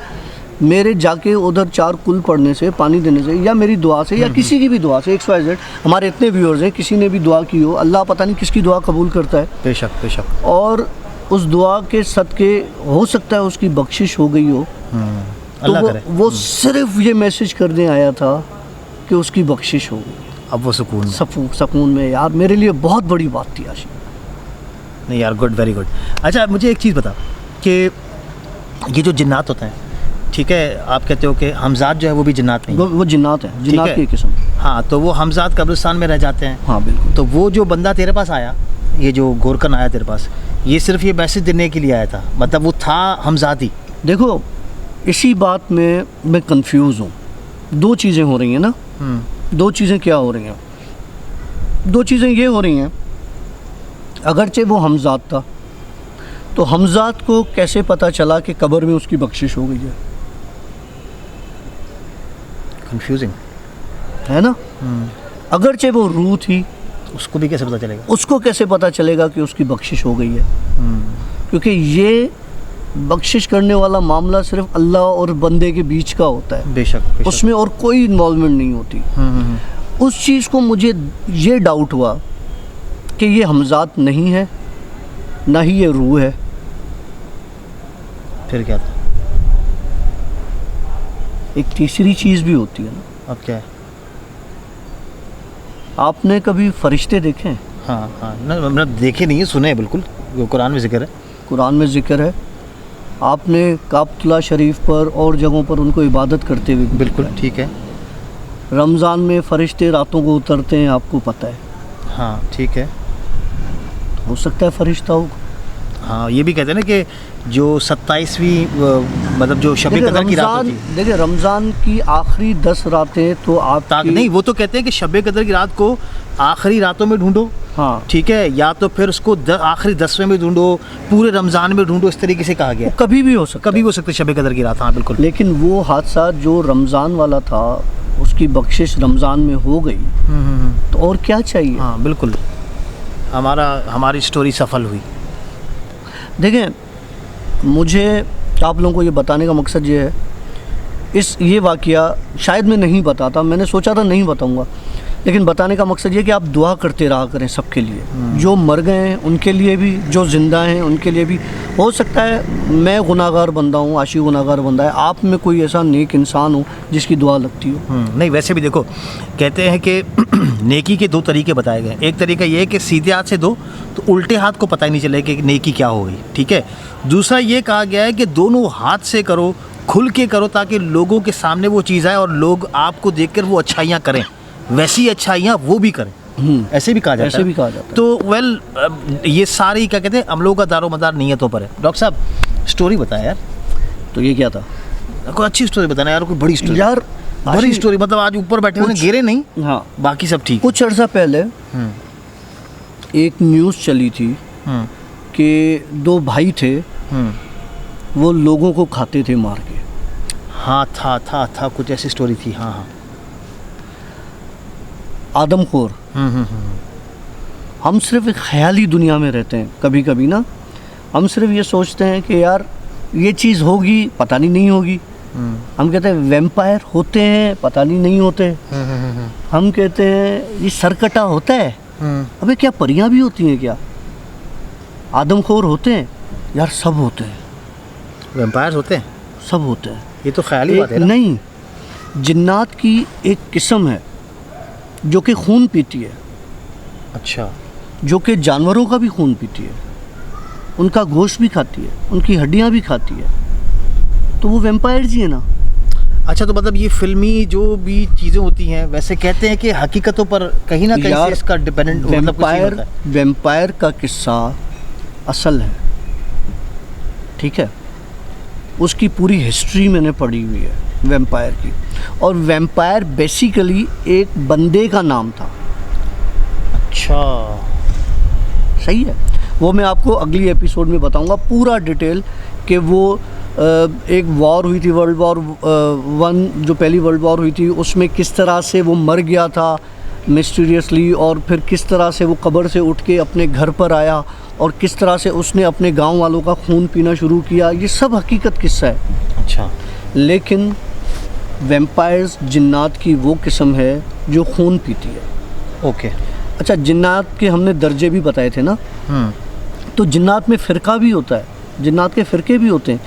Speaker 1: मेरे जाके उधर 4 कुल पढ़ने से, पानी देने से, या मेरी दुआ से, या किसी की भी दुआ से, XYZ हमारे इतने व्यूअर्स हैं, किसी ने भी दुआ की हो, अल्लाह पता नहीं किसकी दुआ कबूल करता है।
Speaker 2: बेशक बेशक। और
Speaker 1: उस दुआ के सदके हो सकता है उसकी बख्शिश हो गई हो। तो वो सिर्फ ये मैसेज करने आया था कि उसकी बख्शिश हो गई,
Speaker 2: अब वो
Speaker 1: सुकून में। यार मेरे लिए बहुत बड़ी बात थी आशिक।
Speaker 2: नहीं यार, गुड, वेरी गुड। अच्छा मुझे एक चीज़ बता कि ये जो जिन्नात होते हैं, ठीक है, आप कहते हो कि हमजात जो है वो भी जिन्नात नहीं,
Speaker 1: वो जिन्नात है, जिन्नात की किस्म।
Speaker 2: हाँ, तो वो हमजात कब्रिस्तान में रह जाते हैं।
Speaker 1: हाँ बिल्कुल।
Speaker 2: तो वो जो बंदा तेरे पास आया, ये जो गोरकन आया तेरे पास, ये सिर्फ ये मैसेज देने के लिए आया था, मतलब वो था हमजात ही?
Speaker 1: देखो इसी बात में मैं कंफ्यूज हूँ। 2 चीज़ें हो रही हैं ना। 2 चीज़ें क्या हो रही हैं? 2 चीज़ें ये हो रही हैं, अगरचे वो हमजात था, तो हमजात को कैसे पता चला कि कब्र में उसकी बख्शिश हो गई है?
Speaker 2: कंफ्यूजिंग
Speaker 1: है ना। अगरचे वो रूह थी,
Speaker 2: उसको भी कैसे पता चलेगा?
Speaker 1: उसको कैसे पता चलेगा कि उसकी बख्शिश हो गई है? क्योंकि ये बख्शिश करने वाला मामला सिर्फ अल्लाह और बंदे के बीच का होता है।
Speaker 2: बेशक।
Speaker 1: उसमें और कोई इन्वॉल्वमेंट नहीं होती। उस चीज़ को मुझे ये डाउट हुआ कि ये हमजात नहीं है, ना ही ये रूह है।
Speaker 2: फिर क्या था?
Speaker 1: एक तीसरी चीज़ भी होती है ना।
Speaker 2: अब क्या है?
Speaker 1: आपने कभी फरिश्ते देखे हैं?
Speaker 2: हाँ, ना मैंने देखे नहीं है, सुने हैं बिल्कुल, कुरान में जिक्र है।
Speaker 1: कुरान में जिक्र है। आपने काबतुल्लाह शरीफ पर और जगहों पर उनको इबादत करते हुए
Speaker 2: बिल्कुल ठीक है।
Speaker 1: रमज़ान में फरिश्ते रातों को उतरते हैं, आपको पता है।
Speaker 2: हाँ ठीक है।
Speaker 1: हो सकता है फरिश्ता हो।
Speaker 2: हाँ, ये भी कहते हैं ना कि जो 27वीं मतलब जो शब कदर की रात होती है,
Speaker 1: देखिए रमज़ान की आखिरी 10 रातें तो आप
Speaker 2: नहीं, वो तो कहते हैं कि शब कदर की रात को आखिरी रातों में ढूंढो।
Speaker 1: हाँ
Speaker 2: ठीक है, या तो फिर उसको आखिरी 10वें में ढूंढो, पूरे रमज़ान में ढूंढो, इस तरीके से कहा गया।
Speaker 1: कभी भी हो सकता,
Speaker 2: कभी हो सकता है शब कदर की रात। हाँ बिल्कुल।
Speaker 1: लेकिन वो हादसा जो रमज़ान वाला था, उसकी बख्शिश रमज़ान में हो गई, तो और क्या चाहिए?
Speaker 2: हाँ बिल्कुल, हमारी स्टोरी सफल हुई।
Speaker 1: देखें, मुझे आप लोगों को ये बताने का मकसद ये है, ये वाक़या शायद मैं नहीं बताता, मैंने सोचा था नहीं बताऊंगा, लेकिन बताने का मकसद ये कि आप दुआ करते रहा करें सबके लिए, जो मर गए हैं उनके लिए भी, जो ज़िंदा हैं उनके लिए भी। हो सकता है मैं गुनाहगार बंदा हूँ, आशी गुनाहगार बंदा है, आप में कोई ऐसा नेक इंसान हो जिसकी दुआ लगती हो।
Speaker 2: नहीं, वैसे भी देखो, कहते हैं कि नेकी के 2 तरीके बताए गए। एक तरीका ये है कि सीधे हाथ से दो तो उल्टे हाथ को पता ही नहीं चले कि नेकी क्या हो गई, ठीक है। दूसरा ये कहा गया है कि दोनों हाथ से करो, खुल के करो, ताकि लोगों के सामने वो चीज़ आए और लोग आपको देखकर वो अच्छाइयाँ करें, वैसी अच्छाइयाँ वो भी करें। ऐसे भी कहा जाता है।
Speaker 1: ऐसे भी कहा जाता है।
Speaker 2: तो ये सारी क्या कहते हैं, अमलों का दारोमदार नीयतों पर है। डॉक्टर साहब, स्टोरी बताया यार।
Speaker 1: तो ये क्या था?
Speaker 2: कोई अच्छी स्टोरी बताना यार, कोई बड़ी स्टोरी।
Speaker 1: यार
Speaker 2: बड़ी स्टोरी, मतलब आज ऊपर बैठे हुए गिरे नहीं।
Speaker 1: हाँ,
Speaker 2: बाकी सब ठीक।
Speaker 1: कुछ अर्सा पहले एक न्यूज़ चली थी कि 2 भाई थे, वो लोगों को खाते थे मार के।
Speaker 2: हाँ था कुछ ऐसी स्टोरी थी। हाँ।
Speaker 1: आदमखोर। हम सिर्फ एक ख्याली दुनिया में रहते हैं। कभी कभी ना हम सिर्फ ये सोचते हैं कि यार ये चीज़ होगी, पता नहीं होगी, हम कहते हैं वैम्पायर होते हैं, पता नहीं होते। हम कहते हैं ये सरकटा होता है, अबे क्या परियां भी होती हैं क्या? आदमखोर होते हैं यार, सब होते हैं।
Speaker 2: वैम्पायर्स होते हैं?
Speaker 1: सब होते हैं।
Speaker 2: ये तो ख्याली बात है ना?
Speaker 1: नहीं, जिन्नात की एक किस्म है जो कि खून पीती है,
Speaker 2: अच्छा।
Speaker 1: जो कि जानवरों का भी खून पीती है, उनका गोश्त भी खाती है, उनकी हड्डियां भी खाती है, तो वो वैम्पायर जी है ना।
Speaker 2: अच्छा, तो मतलब ये फिल्मी जो भी चीज़ें होती हैं, वैसे कहते हैं कि हकीकतों पर कहीं ना कहीं से इसका डिपेंडेंट मतलब कुछ नहीं होता है।
Speaker 1: वैम्पायर का किस्सा असल है, ठीक है, उसकी पूरी हिस्ट्री मैंने पढ़ी हुई है वैम्पायर की। और वैम्पायर बेसिकली एक बंदे का नाम था।
Speaker 2: अच्छा,
Speaker 1: सही है, वो मैं आपको अगली एपिसोड में बताऊंगा पूरा डिटेल कि वो एक वॉर हुई थी, वर्ल्ड वॉर 1 जो पहली वर्ल्ड वॉर हुई थी, उसमें किस तरह से वो मर गया था मिस्टीरियसली, और फिर किस तरह से वो कब्र से उठ के अपने घर पर आया, और किस तरह से उसने अपने गांव वालों का खून पीना शुरू किया। ये सब हकीकत किस्सा है।
Speaker 2: अच्छा।
Speaker 1: लेकिन वैम्पायर्स जिन्नात की वो किस्म है जो खून पीती है।
Speaker 2: ओके।
Speaker 1: अच्छा, जिन्नात के हमने दर्जे भी बताए थे ना, तो जिन्नात में फ़िरका भी होता है, जिन्नात के फ़िरके भी होते हैं।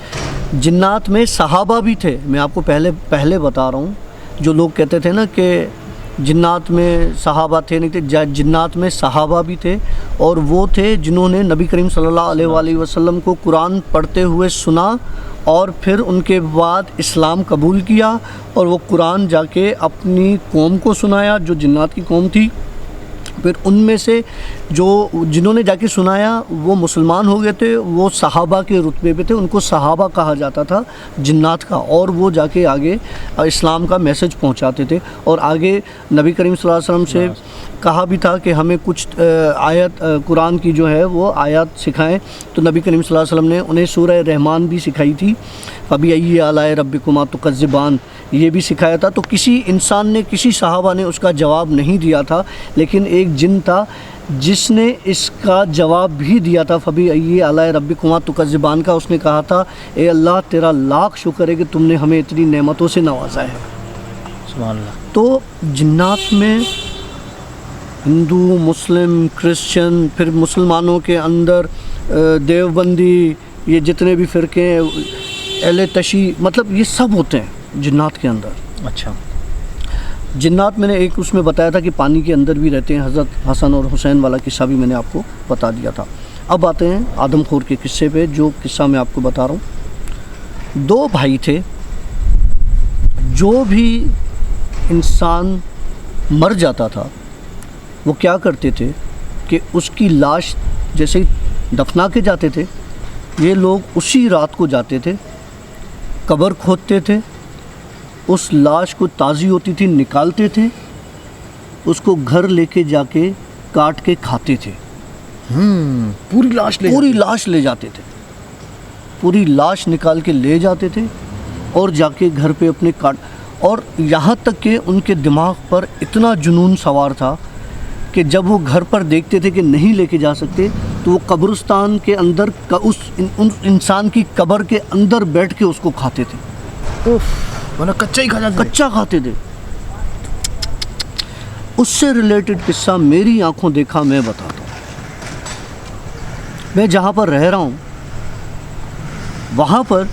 Speaker 1: जिन्नात में सहाबा भी थे, मैं आपको पहले बता रहा हूँ। जो लोग कहते थे ना कि जिन्नात में सहाबा थे, नहीं थे, जिन्नात में सहाबा भी थे, और वो थे जिन्होंने नबी करीम सल्लल्लाहु अलैहि वसल्लम को कुरान पढ़ते हुए सुना, और फिर उनके बाद इस्लाम कबूल किया, और वो कुरान जाके अपनी कौम को सुनाया जो जिन्नात की कौम थी। फिर उनमें से जिन्होंने जाके सुनाया वो मुसलमान हो गए थे, वो सहाबा के रुतबे पे थे, उनको सहाबा कहा जाता था जिन्नात का, और वो जाके आगे इस्लाम का मैसेज पहुंचाते थे। और आगे नबी करीम सल्लल्लाहु अलैहि वसल्लम से कहा भी था कि हमें कुछ आयत कुरान की जो है वो आयत सिखाएं, तो नबी करीम सल्लल्लाहु अलैहि वसल्लम ने उन्हें सूरह रहमान भी सिखाई थी, फ़बी अय्यि आलाए रब्बिकुमा तुकज़्ज़िबान, ये भी सिखाया था। तो किसी इंसान ने, किसी सहाबा ने उसका जवाब नहीं दिया था, लेकिन एक जिन था जिसने इसका जवाब भी दिया था, फ़बी अय्यि आलाए रब्बिकुमा तुकज़्ज़िबान का। उसने कहा था, ए अल्लाह तेरा लाख शुक्र है कि तुमने हमें इतनी नेमतों से नवाजा है।
Speaker 2: सुभान अल्लाह।
Speaker 1: तो जिन्नात में हिंदू, मुस्लिम, क्रिश्चियन, फिर मुसलमानों के अंदर देवबंदी, ये जितने भी फ़िरके हैं, अहले तशी, मतलब ये सब होते हैं जिन्नात के अंदर।
Speaker 2: अच्छा।
Speaker 1: जिन्नात मैंने एक उसमें बताया था कि पानी के अंदर भी रहते हैं। हज़रत हसन और हुसैन वाला किस्सा भी मैंने आपको बता दिया था। अब आते हैं आदमखोर के किस्से पे, जो किस्सा मैं आपको बता रहा हूँ। 2 भाई थे, जो भी इंसान मर जाता था वो क्या करते थे कि उसकी लाश जैसे ही दफना के जाते थे, ये लोग उसी रात को जाते थे, कब्र खोदते थे, उस लाश को ताज़ी होती थी निकालते थे, उसको घर लेके जाके काट के खाते थे।
Speaker 2: पूरी लाश
Speaker 1: ले जाते थे, पूरी लाश निकाल के ले जाते थे और जाके घर पे अपने काट। और यहाँ तक कि उनके दिमाग पर इतना जुनून सवार था कि जब वो घर पर देखते थे कि नहीं लेके जा सकते, तो वो कब्रिस्तान के अंदर उस इंसान की कब्र के अंदर बैठ के उसको खाते थे।
Speaker 2: वरना कच्चा ही खा जाते थे।
Speaker 1: कच्चा खाते थे। उससे रिलेटेड किस्सा मेरी आंखों देखा मैं बताता हूँ। मैं जहाँ पर रह रहा हूँ वहाँ पर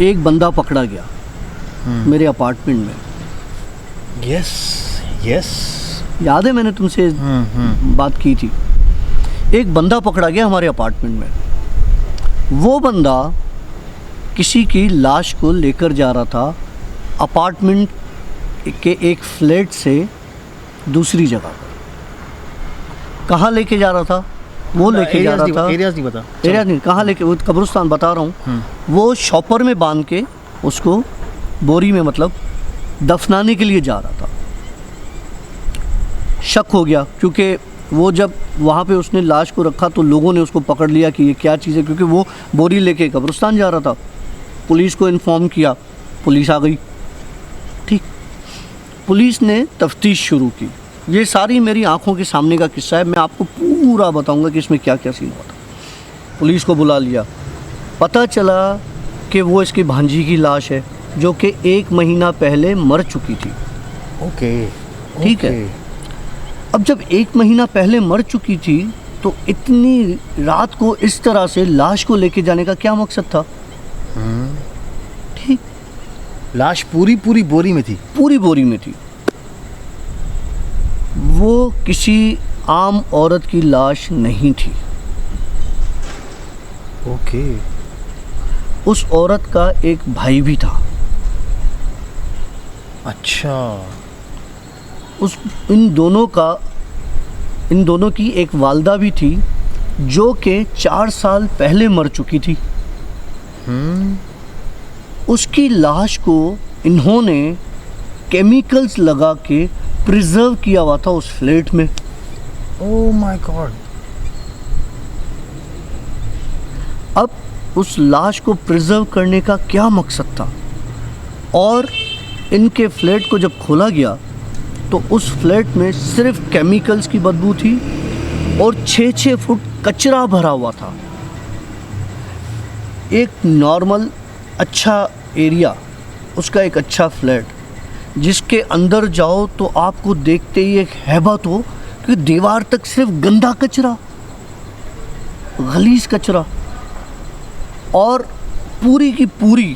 Speaker 1: एक बंदा पकड़ा गया मेरे अपार्टमेंट में।
Speaker 2: यस
Speaker 1: याद है, मैंने तुमसे बात की थी। एक बंदा पकड़ा गया हमारे अपार्टमेंट में। वो बंदा किसी की लाश को लेकर जा रहा था अपार्टमेंट के एक फ्लैट से दूसरी जगह पर। कहाँ लेके जा रहा था वो? लेके जा रहा था,
Speaker 2: एरियाज नहीं बता,
Speaker 1: एरिया नहीं, कहाँ लेके, वो कब्रिस्तान बता रहा हूँ। वो शॉपर में बांध के उसको बोरी में मतलब दफनाने के लिए जा रहा था। शक हो गया, क्योंकि वो जब वहाँ पे उसने लाश को रखा तो लोगों ने उसको पकड़ लिया कि ये क्या चीज़ है, क्योंकि वो बोरी लेके कब्रिस्तान जा रहा था। पुलिस को इन्फॉर्म किया, पुलिस आ गई। ठीक, पुलिस ने तफ्तीश शुरू की। ये सारी मेरी आंखों के सामने का किस्सा है, मैं आपको पूरा बताऊंगा कि इसमें क्या क्या सीन हुआ था। पुलिस को बुला लिया, पता चला कि वो इसकी भांजी की लाश है जो कि 1 महीना पहले मर चुकी थी।
Speaker 2: ओके,
Speaker 1: ठीक है। अब जब 1 महीना पहले मर चुकी थी तो इतनी रात को इस तरह से लाश को लेके जाने का क्या मकसद था? ठीक,
Speaker 2: लाश पूरी पूरी बोरी में थी।
Speaker 1: पूरी बोरी में थी। वो किसी आम औरत की लाश नहीं थी।
Speaker 2: ओके।
Speaker 1: उस औरत का एक भाई भी था।
Speaker 2: अच्छा।
Speaker 1: इन दोनों की एक वालदा भी थी जो कि 4 साल पहले मर चुकी थी। उसकी लाश को इन्होंने केमिकल्स लगा के प्रिजर्व किया हुआ था उस फ्लैट में।
Speaker 2: Oh my God.
Speaker 1: अब उस लाश को प्रिजर्व करने का क्या मकसद था? और इनके फ्लैट को जब खोला गया तो उस फ्लैट में सिर्फ केमिकल्स की बदबू थी और 6-6 फुट कचरा भरा हुआ था। एक नॉर्मल अच्छा एरिया, उसका एक अच्छा फ्लैट जिसके अंदर जाओ तो आपको देखते ही एक हैबत हो कि दीवार तक सिर्फ गंदा कचरा, गलीज कचरा, और पूरी की पूरी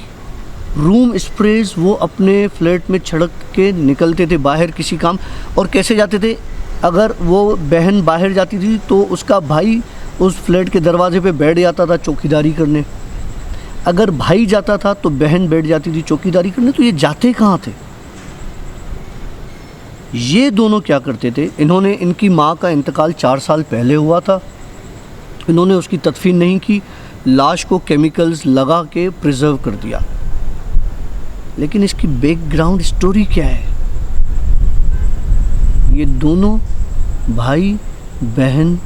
Speaker 1: रूम स्प्रेज वो अपने फ्लैट में छिड़क के निकलते थे बाहर किसी काम। और कैसे जाते थे? अगर वो बहन बाहर जाती थी तो उसका भाई उस फ्लैट के दरवाजे पे बैठ जाता था चौकीदारी करने। अगर भाई जाता था तो बहन बैठ जाती थी चौकीदारी करने। तो ये जाते कहाँ थे? ये दोनों क्या करते थे? इनकी माँ का इंतकाल 4 साल पहले हुआ था। इन्होंने उसकी तदफीन नहीं की, लाश को केमिकल्स लगा के प्रिजर्व कर दिया। लेकिन इसकी बैकग्राउंड स्टोरी क्या है? ये दोनों भाई बहन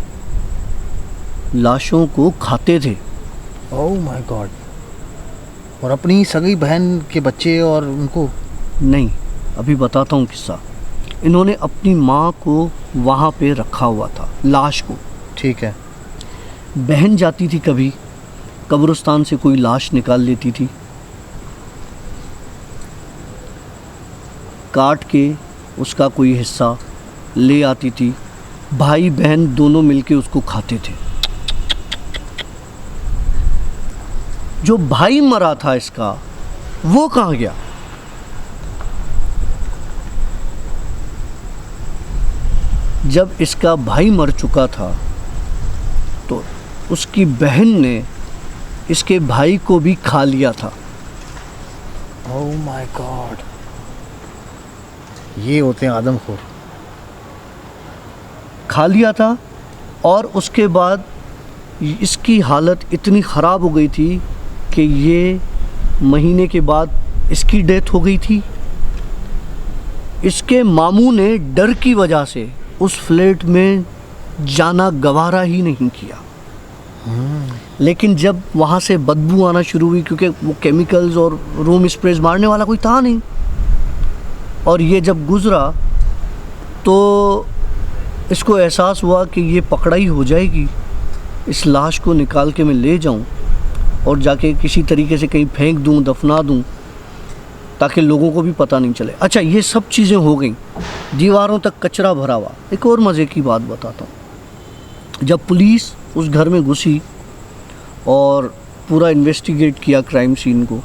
Speaker 1: लाशों को खाते थे।
Speaker 2: Oh my God. और अपनी सगी बहन के बच्चे और उनको?
Speaker 1: नहीं, अभी बताता हूँ किस्सा। इन्होंने अपनी माँ को वहाँ पे रखा हुआ था, लाश को।
Speaker 2: ठीक है।
Speaker 1: बहन जाती थी कभी कब्रिस्तान से, कोई लाश निकाल लेती थी, काट के उसका कोई हिस्सा ले आती थी। भाई बहन दोनों मिलके उसको खाते थे। जो भाई मरा था इसका, वो कहाँ गया? जब इसका भाई मर चुका था तो उसकी बहन ने इसके भाई को भी खा लिया था।
Speaker 2: Oh my God. ये होते हैं आदमखोर।
Speaker 1: खा लिया था। और उसके बाद इसकी हालत इतनी ख़राब हो गई थी कि ये महीने के बाद इसकी डेथ हो गई थी। इसके मामू ने डर की वजह से उस फ्लैट में जाना गवारा ही नहीं किया। लेकिन जब वहाँ से बदबू आना शुरू हुई, क्योंकि वो केमिकल्स और रूम स्प्रेज मारने वाला कोई था नहीं, और ये जब गुज़रा तो इसको एहसास हुआ कि ये पकड़ाई हो जाएगी, इस लाश को निकाल के मैं ले जाऊं और जाके किसी तरीके से कहीं फेंक दूं, दफना दूं, ताकि लोगों को भी पता नहीं चले। अच्छा, ये सब चीज़ें हो गई, दीवारों तक कचरा भरा हुआ। एक और मज़े की बात बताता हूँ। जब पुलिस उस घर में घुसी और पूरा इन्वेस्टिगेट किया क्राइम सीन को,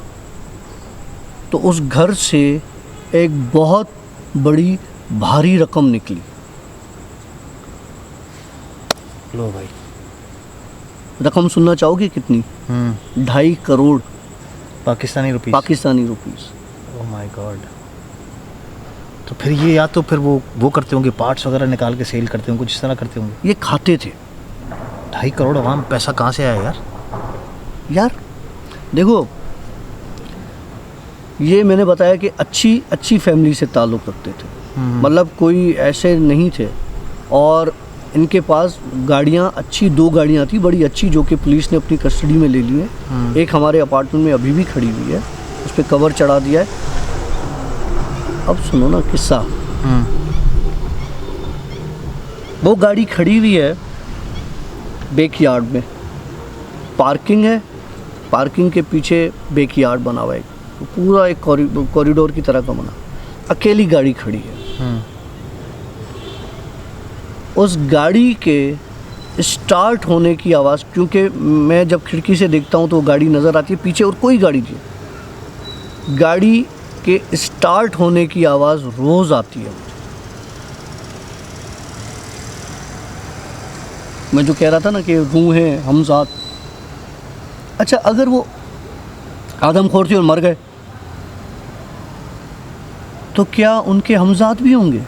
Speaker 1: तो उस घर से एक बहुत बड़ी भारी रकम निकली।
Speaker 2: लो भाई।
Speaker 1: रकम सुनना चाहोगे कितनी? 2.5 crore
Speaker 2: Pakistani rupees.
Speaker 1: Pakistani rupees.
Speaker 2: Oh my God. तो फिर ये या तो फिर वो करते होंगे, पार्ट्स वगैरह निकाल के सेल करते होंगे, कुछ इस तरह करते होंगे।
Speaker 1: ये खाते थे।
Speaker 2: 2.5 करोड़ अवाम पैसा कहाँ से आया यार?
Speaker 1: देखो, ये मैंने बताया कि अच्छी फैमिली से ताल्लुक़ रखते थे। मतलब कोई ऐसे नहीं थे। और इनके पास गाड़ियाँ अच्छी, 2 गाड़ियाँ थी बड़ी अच्छी, जो कि पुलिस ने अपनी कस्टडी में ले ली है। एक हमारे अपार्टमेंट में अभी भी खड़ी हुई है, उस पर कवर चढ़ा दिया है। अब सुनो ना किस्सा। वो गाड़ी खड़ी हुई है बैकयार्ड में, पार्किंग है, पार्किंग के पीछे बैकयार्ड बना हुआ है, तो पूरा एक कॉरिडोर की तरह का बना, अकेली गाड़ी खड़ी है। उस गाड़ी के स्टार्ट होने की आवाज़, क्योंकि मैं जब खिड़की से देखता हूँ तो गाड़ी नज़र आती है पीछे और कोई गाड़ी नहीं, गाड़ी के स्टार्ट होने की आवाज़ रोज़ आती है। मैं जो कह रहा था ना कि रूह है हमज़ात, अच्छा अगर वो आदमखोर थे और मर गए तो क्या उनके हमज़ात भी होंगे?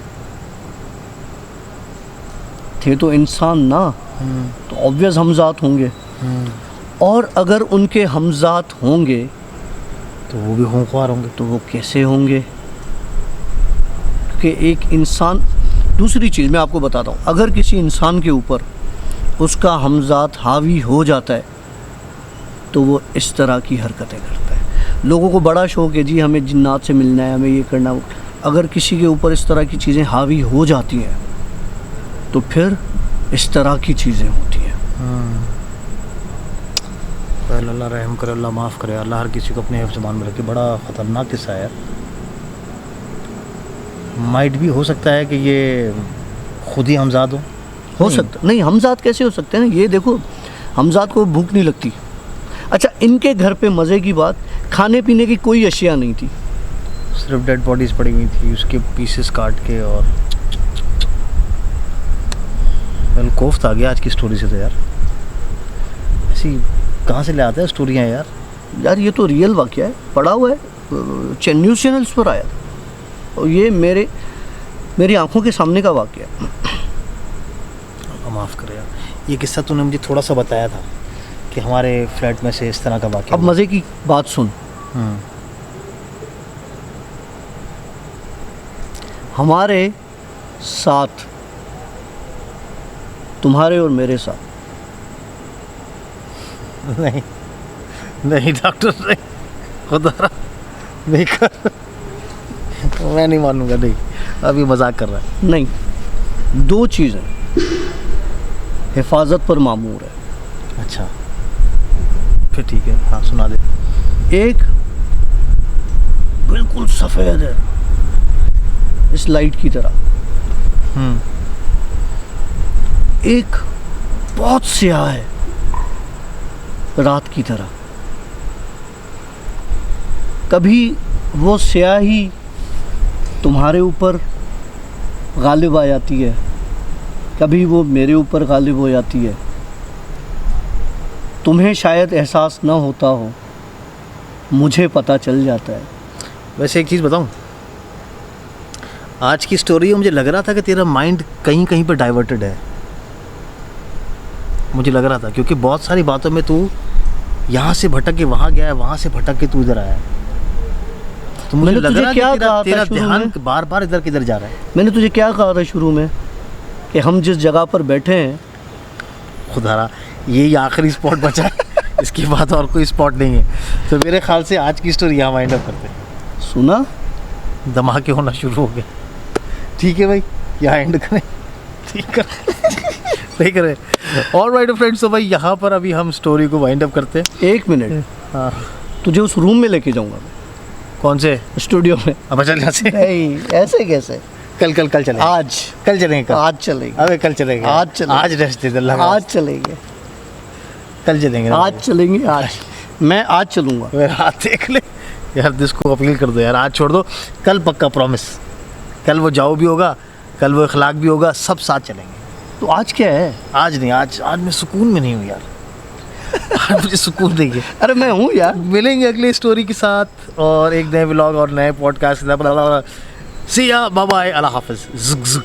Speaker 1: थे तो इंसान ना, तो ऑब्वियस हमज़ात होंगे। और अगर उनके हमज़ात होंगे
Speaker 2: तो वो भी खूंखार होंगे।
Speaker 1: तो वो कैसे होंगे? कि एक इंसान, दूसरी चीज़ मैं आपको बताता हूँ, अगर किसी इंसान के ऊपर उसका हमज़ात हावी हो जाता है तो वो इस तरह की हरकतें करता है। लोगों को बड़ा शौक़ है जी हमें जिन्नात से मिलना है, हमें ये करना है। अगर किसी के ऊपर इस तरह की चीज़ें हावी हो जाती हैं तो फिर इस तरह की चीज़ें होती हैं।
Speaker 2: अल्लाह रहम करे, अल्लाह माफ़ करे, अल्लाह हर किसी को अपने हिफ्ज़ ज़बान में रखे। बड़ा ख़तरनाक किस्सा है। माइट भी हो सकता है कि ये खुद ही हमज़ात हो
Speaker 1: सकता नहीं, हमज़ात कैसे हो सकते हैं? ये देखो, हमज़ात को भूख नहीं लगती। अच्छा, इनके घर पे मज़े की बात, खाने पीने की कोई अशिया नहीं थी,
Speaker 2: सिर्फ डेड बॉडीज़ पड़ी हुई थी, उसके पीसेस काट के। और वेल कोफ्त आ गया आज की स्टोरी से तो यार। ऐसी कहाँ से ले आते हैं स्टोरियाँ यार?
Speaker 1: यार ये तो रियल वाक़या है, पड़ा हुआ है, न्यूज़ चैनल्स पर आया और ये मेरी आंखों के सामने का वाक़या है।
Speaker 2: माफ़ करे यार, ये किस्सा तूने मुझे थोड़ा सा बताया था कि हमारे फ्लैट में से इस तरह का वाक़या।
Speaker 1: अब मज़े की बात सुन, हमारे साथ, तुम्हारे और मेरे साथ
Speaker 2: नहीं नहीं डॉक्टर नहीं, खुदा नहीं कर, मैं नहीं मानूंगा। नहीं, अभी मजाक कर रहा है।
Speaker 1: नहीं, दो चीज़ें हिफाजत पर मामूर है।
Speaker 2: अच्छा फिर ठीक है, हाँ सुना दे।
Speaker 1: एक बिल्कुल सफ़ेद है इस लाइट की तरह, एक बहुत स्याह है रात की तरह। कभी वो स्याही तुम्हारे ऊपर गालिब आ जाती है, कभी वो मेरे ऊपर गालिब हो जाती है। तुम्हें शायद एहसास ना होता हो, मुझे पता चल जाता है।
Speaker 2: वैसे एक चीज़ बताऊं, आज की स्टोरी में मुझे लग रहा था कि तेरा माइंड कहीं कहीं पर डाइवर्टेड है। मुझे लग रहा था क्योंकि बहुत सारी बातों में तू यहाँ से भटक के वहाँ गया है, वहाँ से भटक के तू इधर आया है। तो मुझे लग रहा है कि तेरा ध्यान बार बार इधर किधर जा रहा है।
Speaker 1: मैंने तुझे क्या कहा था शुरू में कि हम जिस जगह पर बैठे हैं,
Speaker 2: खुदारा यही आखिरी स्पॉट बचा है, इसके बाद और कोई स्पॉट नहीं है। तो मेरे ख्याल से आज की स्टोरी यहाँ वाइंड अप करते हैं।
Speaker 1: सुना,
Speaker 2: धमाके होना शुरू हो गए। ठीक है भाई, यहाँ एंड करें? ठीक है, नहीं करें। ऑल राइट फ्रेंड्स, तो भाई यहाँ पर अभी हम स्टोरी को वाइंड अप करते हैं।
Speaker 1: एक मिनट,
Speaker 2: हाँ
Speaker 1: तुझे उस रूम में लेके जाऊंगा मैं।
Speaker 2: कौन से
Speaker 1: स्टूडियो में?
Speaker 2: अब चल यहाँ से।
Speaker 1: नहीं, ऐसे कैसे?
Speaker 2: कल चलेंगे।
Speaker 1: आज
Speaker 2: कल चलेंगे।
Speaker 1: आज चलेंगे।
Speaker 2: अबे कल चलेंगे।
Speaker 1: आज चलेंगे।
Speaker 2: आज रेस्ट दे दे।
Speaker 1: आज चलेंगे।
Speaker 2: कल चलेंगे।
Speaker 1: आज चलेंगे। आज मैं आज चलूँगा।
Speaker 2: मेरा हाथ देख ले यार, जिसको अपील कर दो यार, आज छोड़ दो। कल पक्का प्रॉमिस, कल वो जाओ भी होगा, कल वो इखलाक भी होगा, सब साथ चलेंगे।
Speaker 1: तो आज क्या है?
Speaker 2: आज नहीं, आज मैं सुकून में नहीं हूँ यार। आज मुझे सुकून देंगे।
Speaker 1: अरे मैं हूँ यार।
Speaker 2: मिलेंगे अगले स्टोरी के साथ और एक नए व्लॉग और नए पॉडकास्ट के साथ। सी या, बाय बाय, अल्लाह हाफिज़।